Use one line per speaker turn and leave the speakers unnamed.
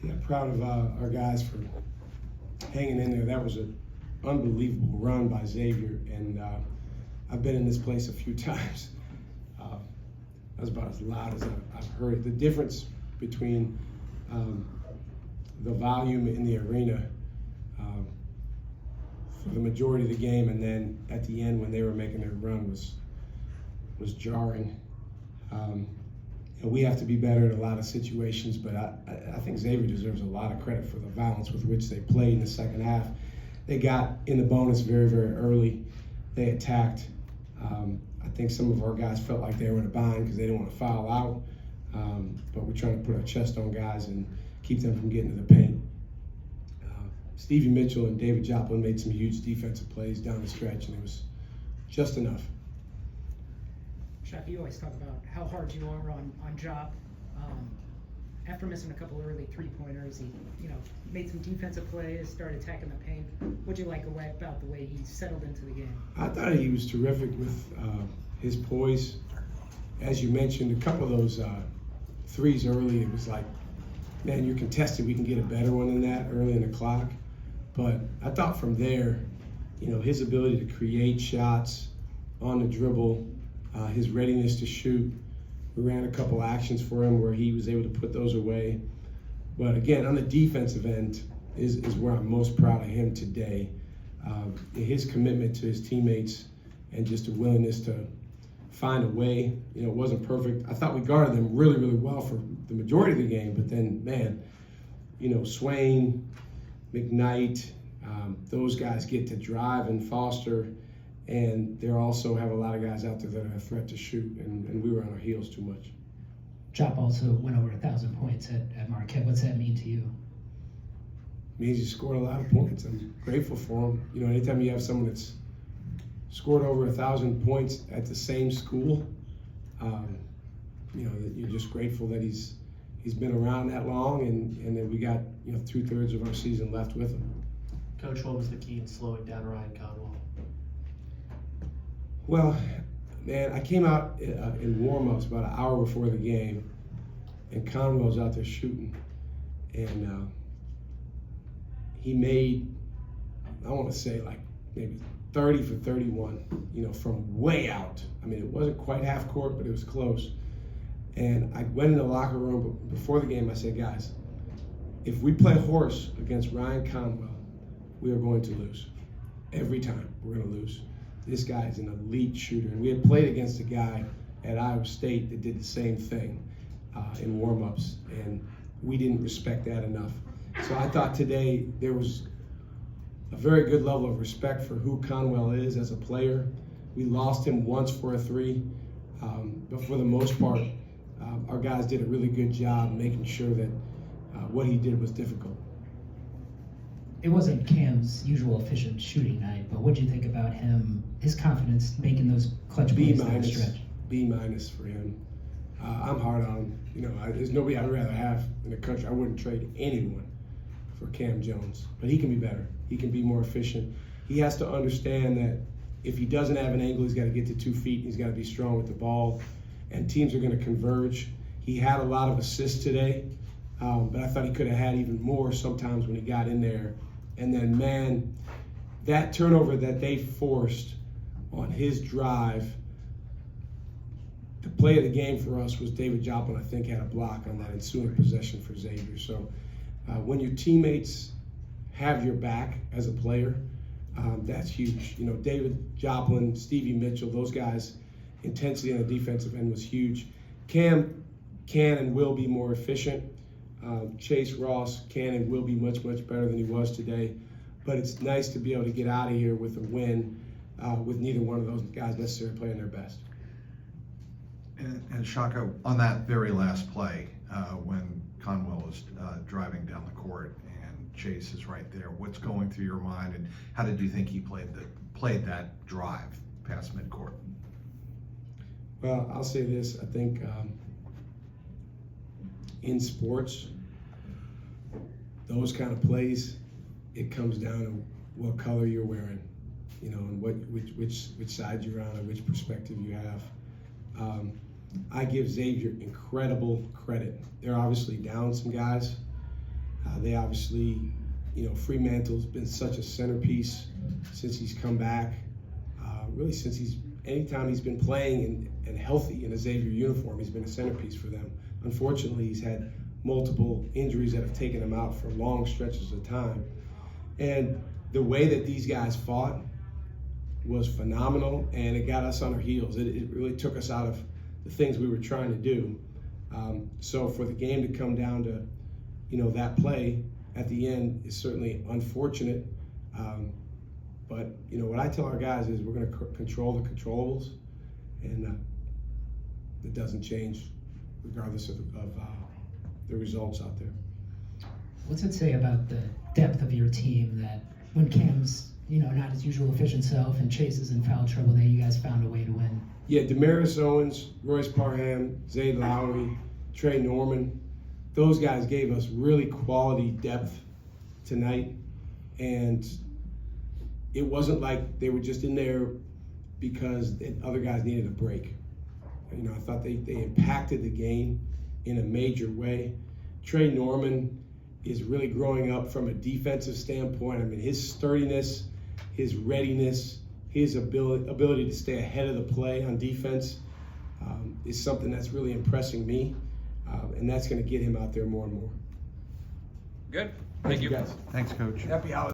Yeah, proud of our guys for hanging in there. That was an unbelievable run by Xavier, and I've been in this place a few times. That was about as loud as I've heard. The difference between the volume in the arena for the majority of the game, and then at the end when they were making their run was jarring. And we have to be better in a lot of situations, but I think Xavier deserves a lot of credit for the violence with which they played in the second half. They got in the bonus very, very early. They attacked. I think some of our guys felt like they were in a bind because they didn't want to foul out, but we're trying to put our chest on guys and keep them from getting to the paint. Stevie Mitchell and David Joplin made some huge defensive plays down the stretch, and it was just enough.
Shaka, you always talk about how hard you are on Jop. After missing a couple early three-pointers, he made some defensive plays, started attacking the paint. What'd you like about the way he settled into the game?
I thought he was terrific with his poise. As you mentioned, a couple of those threes early, it was like, man, you're contested. We can get a better one than that early in the clock. But I thought from there, his ability to create shots on the dribble, his readiness to shoot. We ran a couple actions for him where he was able to put those away. But again, on the defensive end is where I'm most proud of him today. His commitment to his teammates and just a willingness to find a way. It wasn't perfect. I thought we guarded them really, really well for the majority of the game. But then, man, Swain, McKnight, those guys get to drive and foster. And they also have a lot of guys out there that are a threat to shoot, and we were on our heels too much.
Chop also went over 1,000 points at Marquette. What's that mean to you?
It means he scored a lot of points. I'm grateful for him. Anytime you have someone that's scored over 1,000 points at the same school, that you're just grateful that he's been around that long, and that we got 2/3 of our season left with him.
Coach, what was the key in slowing down Ryan Conwell?
Well, man, I came out in warm-ups about an hour before the game, and Conwell's out there shooting, and he made, I want to say, like maybe 30 for 31, from way out. I mean, it wasn't quite half court, but it was close. And I went in the locker room before the game. I said, guys, if we play horse against Ryan Conwell, we are going to lose. Every time we're going to lose. This guy is an elite shooter. And we had played against a guy at Iowa State that did the same thing in warm-ups, and we didn't respect that enough. So I thought today there was a very good level of respect for who Conwell is as a player. We lost him once for a three, but for the most part, our guys did a really good job making sure that what he did was difficult.
It wasn't Cam's usual efficient shooting night, but what did you think about him, his confidence making those clutch plays down the stretch?
B- for him. I'm hard on him. There's nobody I'd rather have in the country. I wouldn't trade anyone for Cam Jones, but he can be better. He can be more efficient. He has to understand that if he doesn't have an angle, he's got to get to 2 feet. He's got to be strong with the ball, and teams are going to converge. He had a lot of assists today, but I thought he could have had even more sometimes when he got in there. And then, man, that turnover that they forced on his drive, the play of the game for us was David Joplin, I think, had a block on that ensuing possession for Xavier. So when your teammates have your back as a player, that's huge. David Joplin, Stevie Mitchell, those guys, intensity on the defensive end was huge. Cam can and will be more efficient. Chase Ross can and will be much, much better than he was today. But it's nice to be able to get out of here with a win with neither one of those guys necessarily playing their best.
And Shaka, on that very last play, when Conwell was driving down the court and Chase is right there, what's going through your mind, and how did you think he played that drive past midcourt?
Well, I'll say this. I think in sports, those kind of plays, it comes down to what color you're wearing, and which side you're on and which perspective you have. I give Xavier incredible credit. They're obviously down some guys, They obviously, Fremantle's been such a centerpiece since he's come back. Really, anytime he's been playing and healthy in a Xavier uniform, he's been a centerpiece for them. Unfortunately, he's had multiple injuries that have taken him out for long stretches of time. And the way that these guys fought was phenomenal, and it got us on our heels. It really took us out of the things we were trying to do. So for the game to come down to, that play at the end is certainly unfortunate. But what I tell our guys is we're going to control the controllables, and it doesn't change regardless of the results out there.
What's it say about the depth of your team that when Cam's, not his usual efficient self and Chase is in foul trouble, that you guys found a way to win?
Yeah, Damaris Owens, Royce Parham, Zayd Lowry, Trey Norman, those guys gave us really quality depth tonight. And it wasn't like they were just in there because the other guys needed a break. I thought they impacted the game in a major way. Trey Norman is really growing up from a defensive standpoint. I mean, his sturdiness, his readiness, his ability to stay ahead of the play on defense is something that's really impressing me, and that's going to get him out there more and more.
Good.
Thank you, guys.
Thanks, Coach.
Happy holidays.